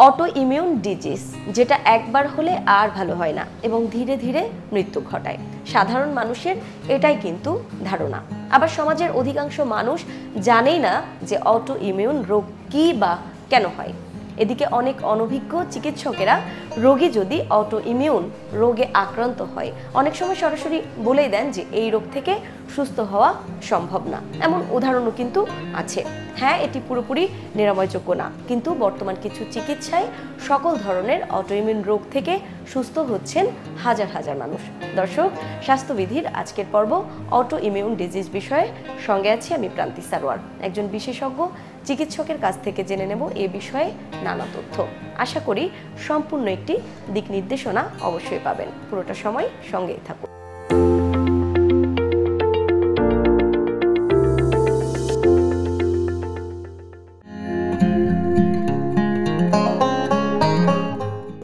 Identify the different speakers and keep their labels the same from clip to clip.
Speaker 1: Auto immune disease, যেটা একবার হলে আর ভালো হয় না এবং ধীরে ধীরে মৃত্যু ঘটায়। সাধারণ মানুষের এটাই কিন্তু ধারণা। আবার সমাজের অধিকাংশ মানুষ জানেই না যে অটো ইমিউন রোগ কী বা কেন হয়। এদিকে অনেক অনভিজ্ঞ চিকিৎসকেরা রোগী যদি অটো ইমিউন রোগে আক্রান্ত হয় অনেক সময় সরাসরি বলেই দেন যে এই রোগ থেকে সুস্থ হওয়া সম্ভব না। এমন উদাহরণও কিন্তু আছে। হ্যাঁ, এটি পুরোপুরি নিরাময়যোগ্য না, কিন্তু বর্তমান কিছু চিকিৎসায় সকল ধরনের অটোইমিউন রোগ থেকে সুস্থ হচ্ছেন হাজার হাজার মানুষ। দর্শক, স্বাস্থ্যবিধির আজকের পর্ব অটো ইমিউন ডিজিজ বিষয়ে সঙ্গে আছি আমি প্রান্তি সারোয়ার। একজন বিশেষজ্ঞ চিকিৎসকের কাছ থেকে জেনে নেব এ বিষয়ে নানা তথ্য। আশা করি সম্পূর্ণ একটি দিক নির্দেশনা অবশ্যই পাবেন। পুরোটা সময় সঙ্গেই থাকুন।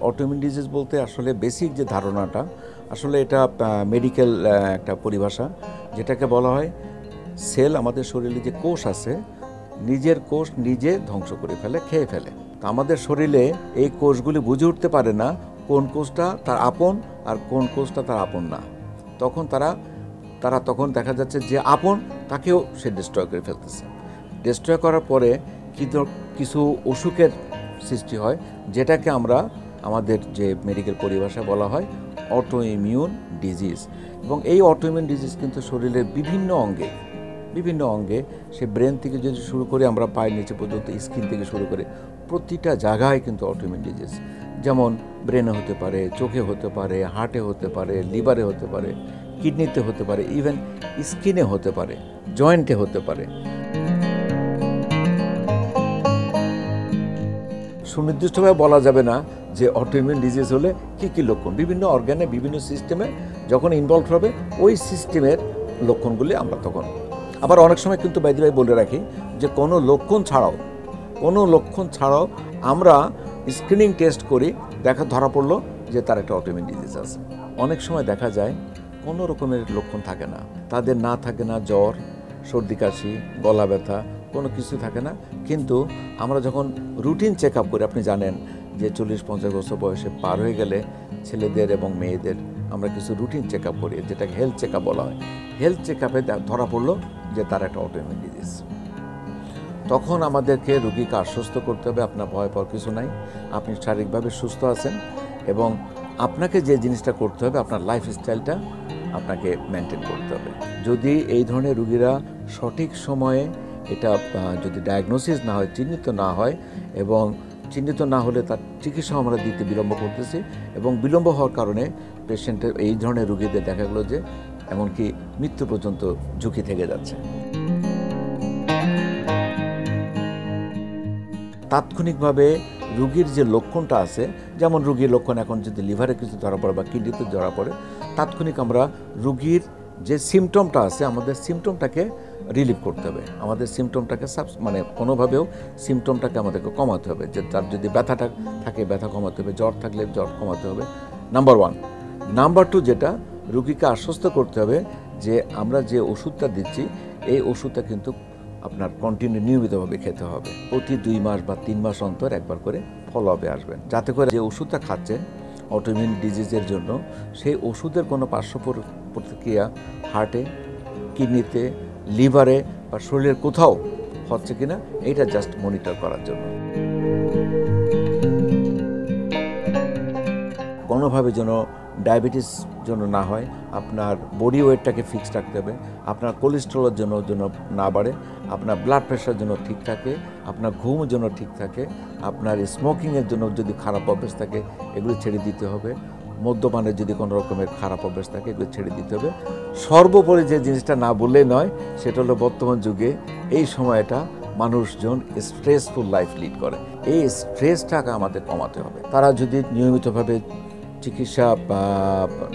Speaker 2: অটোইমিউন ডিজিজ বলতে আসলে বেসিক যে ধারণাটা, আসলে এটা মেডিকেল একটা পরিভাষা, যেটাকে বলা হয় সেল আমাদের শরীরে যে কোষ আছে নিজের কোষ নিজে ধ্বংস করে ফেলে, খেয়ে ফেলে। তো আমাদের শরীরে এই কোষগুলি বুঝে উঠতে পারে না কোন কোষটা তার আপন আর কোন কোষটা তার আপন না। তখন তারা তখন দেখা যাচ্ছে যে আপন তাকেও সে ডিস্ট্রয় করে ফেলতেছে। ডিস্ট্রয় করার পরে কিছু অসুখের সৃষ্টি হয়, যেটাকে আমরা আমাদের যে মেডিকেল পরিভাষা বলা হয় অটো ইমিউন ডিজিজ। এবং এই অটো ইমিউন ডিজিজ কিন্তু শরীরের বিভিন্ন অঙ্গে সে ব্রেন থেকে যদি শুরু করে আমরা পায়ের নিচে পর্যন্ত, স্কিন থেকে শুরু করে প্রতিটা জায়গায় কিন্তু অটো ইমিউন ডিজিজ। যেমন ব্রেনে হতে পারে, চোখে হতে পারে, হার্টে হতে পারে, লিভারে হতে পারে, কিডনিতে হতে পারে, ইভেন স্কিনে হতে পারে, জয়েন্টে হতে পারে। সুনির্দিষ্টভাবে বলা যাবে না যে অটোইমিউন ডিজিজ হলে কী লক্ষণ। বিভিন্ন অর্গানে, বিভিন্ন সিস্টেমে যখন ইনভলভ হবে ওই সিস্টেমের লক্ষণগুলি আমরা তখন। আবার অনেক সময় কিন্তু বাইদি ভাই বলে রাখি যে কোনো লক্ষণ ছাড়াও আমরা স্ক্রিনিং টেস্ট করি, ধরা পড়লো যে তার একটা অটোইমিউন ডিজিজ আছে। অনেক সময় দেখা যায় কোনো রকমের লক্ষণ থাকে না, তাদের থাকে না জ্বর, সর্দি কাশি, গলা ব্যথা, কোনো কিছু থাকে না। কিন্তু আমরা যখন রুটিন চেক আপ করি, আপনি জানেন যে 40-50 বছর বয়সে পার হয়ে গেলে ছেলেদের এবং মেয়েদের আমরা কিছু রুটিন চেক আপ করি, যেটাকে হেলথ চেক আপ বলা হয়। হেলথ চেক আপে ধরা পড়লো যে তার একটা অটোইমিউন ডিজিজ। তখন আমাদেরকে রোগীকে আশ্বস্ত করতে হবে আপনার ভয় পাওয়ার কিছু নাই, আপনি শারীরিকভাবে সুস্থ আছেন এবং আপনাকে যে জিনিসটা করতে হবে আপনার লাইফস্টাইলটা আপনাকে মেনটেন করতে হবে। যদি এই ধরনের রোগীরা সঠিক সময়ে এটা যদি ডায়াগনোসিস না হয়, চিহ্নিত না হয়, এবং চিহ্নিত না হলে তার চিকিৎসা আমরা দিতে বিলম্ব করতেছি, এবং বিলম্ব হওয়ার কারণে পেশেন্টের এই ধরনের রোগীদের দেখা গেলো যে এমনকি মৃত্যু পর্যন্ত ঝুঁকি থেকে যাচ্ছে। তাৎক্ষণিকভাবে রোগীর যে লক্ষণটা আছে, যেমন রোগীর লক্ষণ এখন যদি লিভারে কিছু ধরা পড়ে বা কিডনিতে ধরা পড়ে, তাৎক্ষণিক আমরা রোগীর যে সিমটমটা আছে আমাদের সিমটমটাকে রিলিভ করতে হবে, আমাদের সিমটমটাকে কোনোভাবেও সিমটমটাকে আমাদেরকে কমাতে হবে। যে তার যদি ব্যথাটা থাকে ব্যথা কমাতে হবে, জ্বর থাকলে জ্বর কমাতে হবে, নাম্বার 1। নাম্বার 2, যেটা রোগীকে আশ্বস্ত করতে হবে যে আমরা যে ওষুধটা দিচ্ছি এই ওষুধটা কিন্তু আপনার কন্টিনিউ নিয়মিতভাবে খেতে হবে। প্রতি 2 মাস বা 3 মাস অন্তর একবার করে ফলো আপে আসবেন, যাতে করে যে ওষুধটা খাচ্ছেন অটোইমিউন ডিজিজের জন্য সেই ওষুধের কোনো পার্শ্ব প্রতিক্রিয়া হার্টে, কিডনিতে, লিভারে বা শরীরের কোথাও হচ্ছে কিনা এইটা জাস্ট মনিটর করার জন্য। কোনোভাবে যেন ডায়াবেটিস যেন না হয়, আপনার বডি ওয়েটটাকে ফিক্স রাখতে হবে, আপনার কোলেস্টেরলের জন্য না বাড়ে, আপনার ব্লাড প্রেশার জন্য ঠিক থাকে, আপনার ঘুম যেন ঠিক থাকে, আপনার স্মোকিংয়ের জন্য যদি খারাপ অভ্যাস থাকে এগুলো ছেড়ে দিতে হবে, মদ্যপানের যদি কোনো রকমের খারাপ অভ্যাস থাকে এগুলো ছেড়ে দিতে হবে। সর্বোপরি যে জিনিসটা না বললেই নয় সেটা হলো বর্তমান যুগে এই সময়টা মানুষজন স্ট্রেসফুল লাইফ লিড করে, এই স্ট্রেসটাকে আমাদের কমাতে হবে। তারা যদি নিয়মিতভাবে চিকিৎসা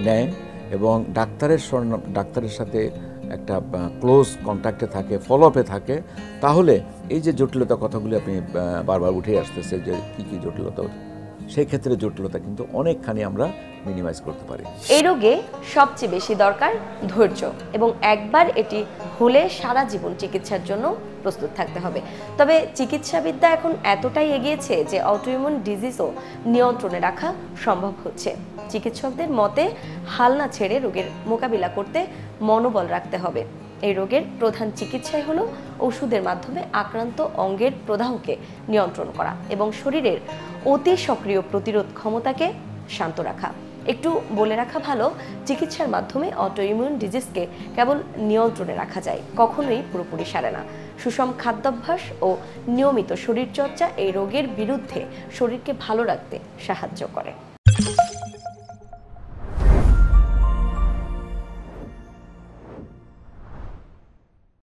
Speaker 2: নেয় এবং ডাক্তারের সাথে একটা ক্লোজ কন্ট্যাক্টে থাকে, ফলো আপে থাকে, তাহলে এই যে জটিলতা কথাগুলি আপনি বারবার উঠে আসতেছে যে কী জটিলতা সেই ক্ষেত্রে জটিলতা কিন্তু অনেকখানি আমরা মিনিমাইজ করতে পারি।
Speaker 1: এই রোগে সবচেয়ে বেশি দরকার ধৈর্য, এবং একবার এটি হলে সারা জীবন চিকিৎসার জন্য প্রস্তুত থাকতে হবে। তবে চিকিৎসাবিদ্যা এখন এতটাই এগিয়েছে যে অটোইমিউন ডিজিজও নিয়ন্ত্রণে রাখা সম্ভব হচ্ছে। চিকিৎসকদের মতে হাল না ছেড়ে রোগের মোকাবিলা করতে মনোবল রাখতে হবে। এই রোগের প্রধান চিকিৎসাই হলো ওষুধের মাধ্যমে আক্রান্ত অঙ্গের প্রদাহকে নিয়ন্ত্রণ করা এবং শরীরের অতি সক্রিয় প্রতিরোধ ক্ষমতাকে শান্ত রাখা। একটু বলে রাখা ভালো, চিকিৎসার মাধ্যমে অটোইমিউন ডিজিজকে কেবল নিয়ন্ত্রণে রাখা যায়, কখনোই পুরোপুরি সারে না। সুষম খাদ্যাভ্যাস ও নিয়মিত শরীরচর্চা এই রোগের বিরুদ্ধে শরীরকে ভালো রাখতে সাহায্য করে।